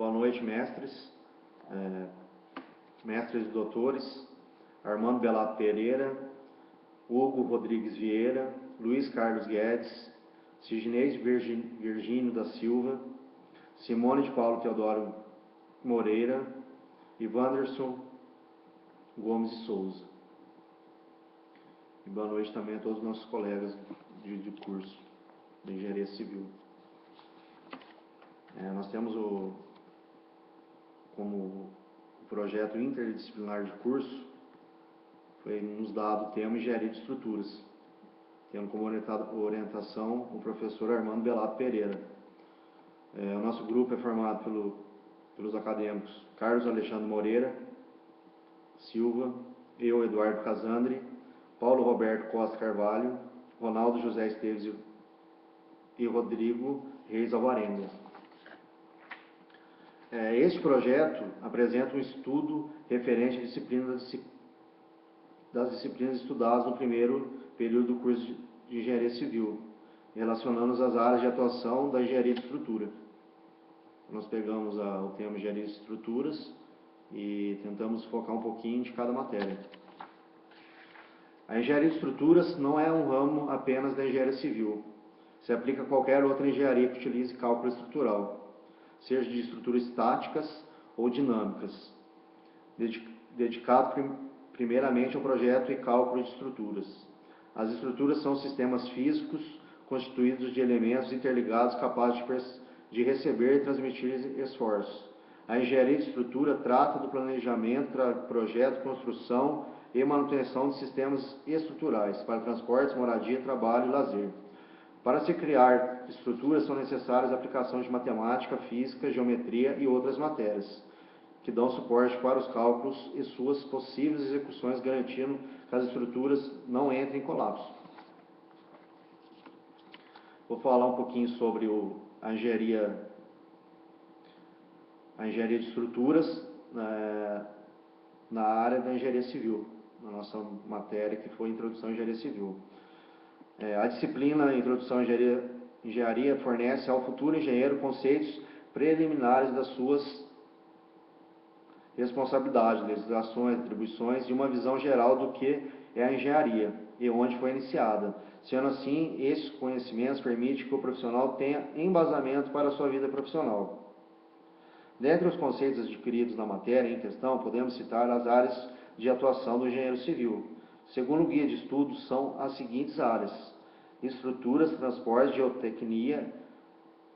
Boa noite, mestres, mestres e doutores, Armando Belato Pereira, Hugo Rodrigues Vieira, Luiz Carlos Guedes, Sidney Virgínio da Silva, Simone de Paulo Teodoro Moreira e Wanderson Gomes de Souza. E boa noite também a todos os nossos colegas de curso de Engenharia Civil. Nós temos como projeto interdisciplinar de curso, foi nos dado o tema Engenharia de Estruturas, tendo como orientação o professor Armando Belato Pereira. O nosso grupo é formado pelos acadêmicos Carlos Alexandre Moreira Silva, eu, Eduardo Casandri, Paulo Roberto Costa Carvalho, Ronaldo José Esteves e Rodrigo Reis Alvarenga. Este projeto apresenta um estudo referente à das disciplinas estudadas no primeiro período do curso de Engenharia Civil, relacionando-os às áreas de atuação da Engenharia de Estrutura. Nós pegamos o tema Engenharia de Estruturas e tentamos focar um pouquinho de cada matéria. A Engenharia de Estruturas não é um ramo apenas da Engenharia Civil. Se aplica a qualquer outra engenharia que utilize cálculo estrutural, seja de estruturas estáticas ou dinâmicas, dedicado primeiramente ao projeto e cálculo de estruturas. As estruturas são sistemas físicos constituídos de elementos interligados capazes de receber e transmitir esforços. A engenharia de estrutura trata do planejamento, projeto, construção e manutenção de sistemas estruturais para transportes, moradia, trabalho e lazer. Para se criar estruturas são necessárias aplicações de matemática, física, geometria e outras matérias, que dão suporte para os cálculos e suas possíveis execuções, garantindo que as estruturas não entrem em colapso. Vou falar um pouquinho sobre a engenharia de estruturas na área da engenharia civil, na nossa matéria que foi Introdução à Engenharia Civil. A disciplina Introdução à Engenharia fornece ao futuro engenheiro conceitos preliminares das suas responsabilidades, legislações, atribuições e uma visão geral do que é a engenharia e onde foi iniciada. Sendo assim, esses conhecimentos permitem que o profissional tenha embasamento para a sua vida profissional. Dentre os conceitos adquiridos na matéria em questão, podemos citar as áreas de atuação do engenheiro civil. Segundo o guia de estudos, são as seguintes áreas: estruturas, transportes, geotecnia,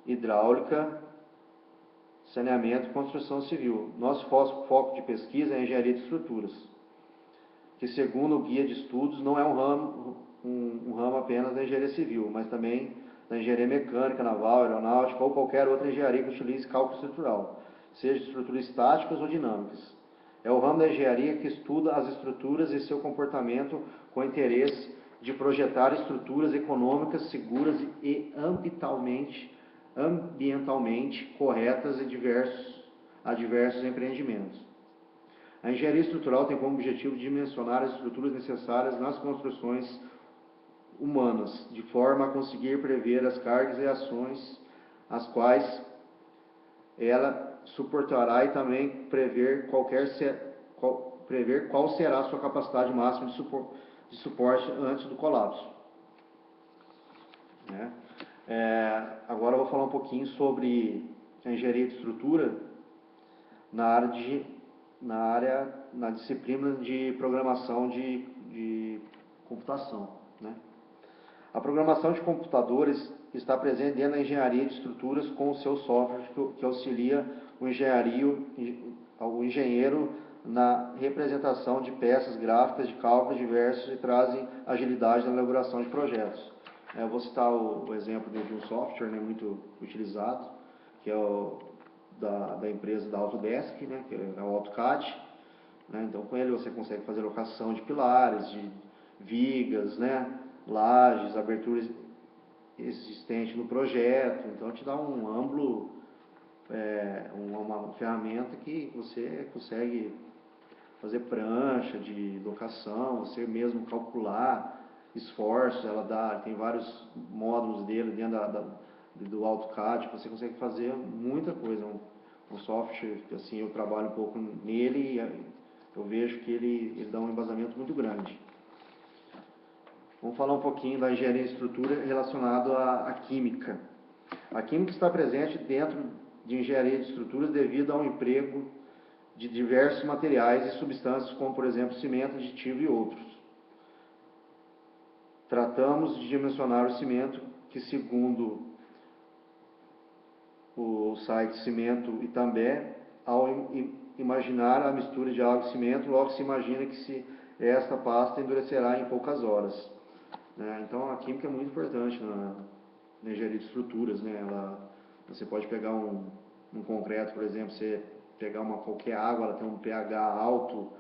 hidráulica, saneamento e construção civil. Nosso foco de pesquisa é a engenharia de estruturas, que segundo o guia de estudos não é um ramo apenas da engenharia civil, mas também da engenharia mecânica, naval, aeronáutica ou qualquer outra engenharia que utilize cálculo estrutural, seja estruturas estáticas ou dinâmicas. É o ramo da engenharia que estuda as estruturas e seu comportamento com interesse de projetar estruturas econômicas, seguras e ambientalmente corretas a diversos empreendimentos. A engenharia estrutural tem como objetivo dimensionar as estruturas necessárias nas construções humanas, de forma a conseguir prever as cargas e ações as quais ela suportará e também prever qual será a sua capacidade máxima de suporte antes do colapso. Agora eu vou falar um pouquinho sobre a engenharia de estrutura na disciplina de programação de computação. A programação de computadores está presente dentro da engenharia de estruturas com o seu software que auxilia o engenheiro na representação de peças gráficas de cálculos diversos e trazem agilidade na elaboração de projetos. Eu vou citar o exemplo de um software muito utilizado, que é da empresa da Autodesk, que é o AutoCAD. Então, com ele você consegue fazer locação de pilares, de vigas, lajes, aberturas existentes no projeto. Então, te dá um amplo, uma ferramenta que você consegue fazer prancha de locação, você mesmo calcular esforços. Tem vários módulos dele dentro do AutoCAD, que você consegue fazer muita coisa. O software, assim, eu trabalho um pouco nele e eu vejo que ele dá um embasamento muito grande. Vamos falar um pouquinho da engenharia de estrutura relacionado à química. A química está presente dentro de engenharia de estruturas devido ao emprego de diversos materiais e substâncias, como, por exemplo, cimento, aditivo e outros. Tratamos de dimensionar o cimento, que segundo o site Cimento Itambé, ao imaginar a mistura de água e cimento, logo se imagina que esta pasta endurecerá em poucas horas. Então a química é muito importante na engenharia de estruturas. Você pode pegar um concreto, por exemplo, você pegar qualquer água, ela tem um pH alto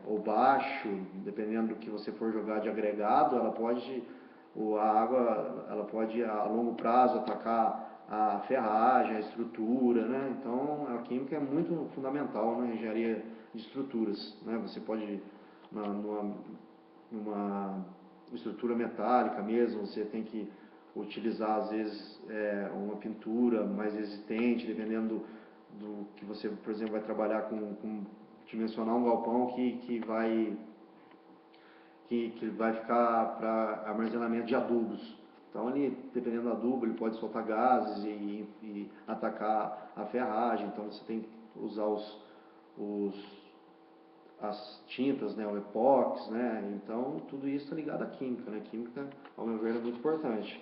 ou baixo, dependendo do que você for jogar de agregado, a água ela pode a longo prazo atacar a ferragem, a estrutura, Então a química é muito fundamental na engenharia de estruturas, Você pode numa estrutura metálica mesmo, você tem que utilizar às vezes uma pintura mais resistente, dependendo do que você, por exemplo, vai trabalhar com dimensionar um galpão que vai ficar para armazenamento de adubos. Então, dependendo do adubo, ele pode soltar gases e atacar a ferragem. Então, você tem que usar as tintas, o epóxi, Então, tudo isso está ligado à química, A química, ao meu ver, é muito importante.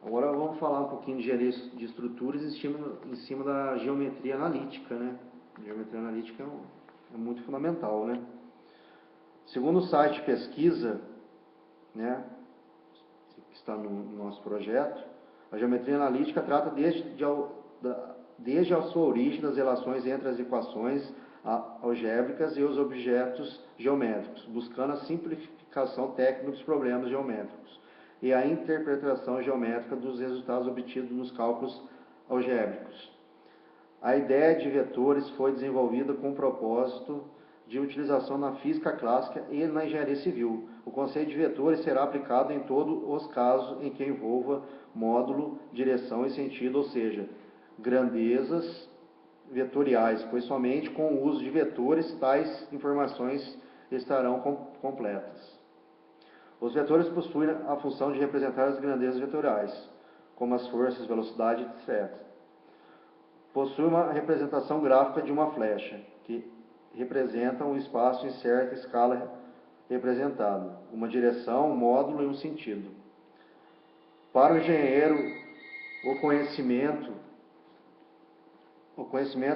Agora vamos falar um pouquinho de engenharia de estruturas em cima da geometria analítica, A geometria analítica é muito fundamental, Segundo o site de pesquisa, que está no nosso projeto, a geometria analítica trata desde a sua origem das relações entre as equações algébricas e os objetos geométricos, buscando a simplificação técnica dos problemas geométricos e a interpretação geométrica dos resultados obtidos nos cálculos algébricos. A ideia de vetores foi desenvolvida com o propósito de utilização na física clássica e na engenharia civil. O conceito de vetores será aplicado em todos os casos em que envolva módulo, direção e sentido, ou seja, grandezas vetoriais, pois somente com o uso de vetores tais informações estarão completas. Os vetores possuem a função de representar as grandezas vetoriais, como as forças, velocidade, etc. Possui uma representação gráfica de uma flecha, que representa um espaço em certa escala representada, uma direção, um módulo e um sentido. Para o engenheiro, o conhecimento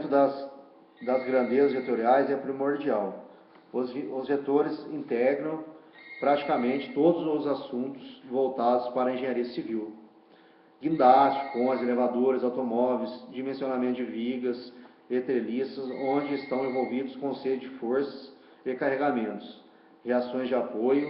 das grandezas vetoriais é primordial. Os vetores integram praticamente todos os assuntos voltados para a engenharia civil. Guindaste, pontes, elevadores, automóveis, dimensionamento de vigas e treliças, onde estão envolvidos conceitos de forças e carregamentos. Reações de apoio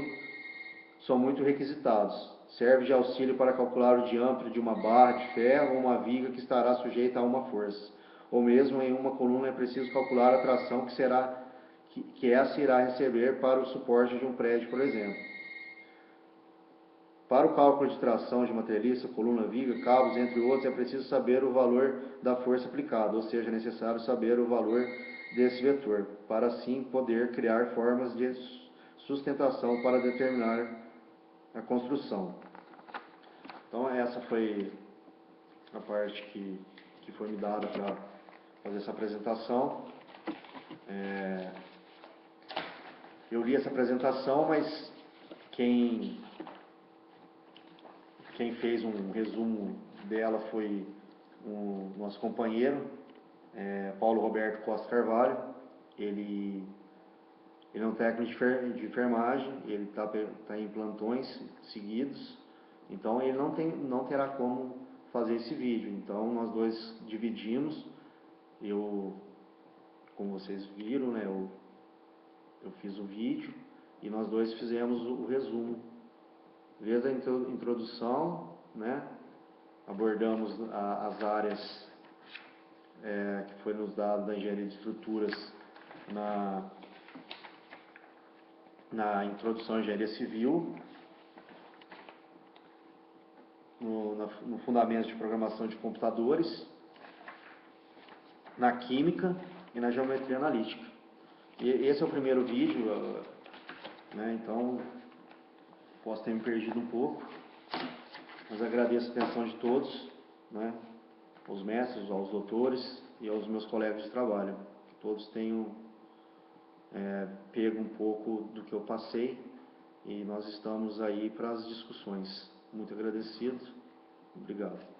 são muito requisitados. Serve de auxílio para calcular o diâmetro de uma barra de ferro ou uma viga que estará sujeita a uma força. Ou mesmo em uma coluna é preciso calcular a tração que essa irá receber para o suporte de um prédio, por exemplo. Para o cálculo de tração de uma treliça, coluna, viga, cabos, entre outros, é preciso saber o valor da força aplicada, ou seja, é necessário saber o valor desse vetor, para assim poder criar formas de sustentação para determinar a construção. Então, essa foi a parte que foi me dada para fazer essa apresentação. Eu li essa apresentação, mas quem fez um resumo dela foi o nosso companheiro, Paulo Roberto Costa Carvalho. Ele é um técnico de enfermagem, ele está em plantões seguidos, então ele não terá como fazer esse vídeo. Então nós dois dividimos, como vocês viram, eu fiz o vídeo e nós dois fizemos o resumo. Desde a introdução, abordamos as áreas que foi nos dado da engenharia de estruturas na introdução à engenharia civil, no fundamento de programação de computadores, na química e na geometria analítica. E esse é o primeiro vídeo, né, então posso ter me perdido um pouco, mas agradeço a atenção de todos, né, aos mestres, aos doutores e aos meus colegas de trabalho. Que todos tenham pego um pouco do que eu passei e nós estamos aí para as discussões. Muito agradecido. Obrigado.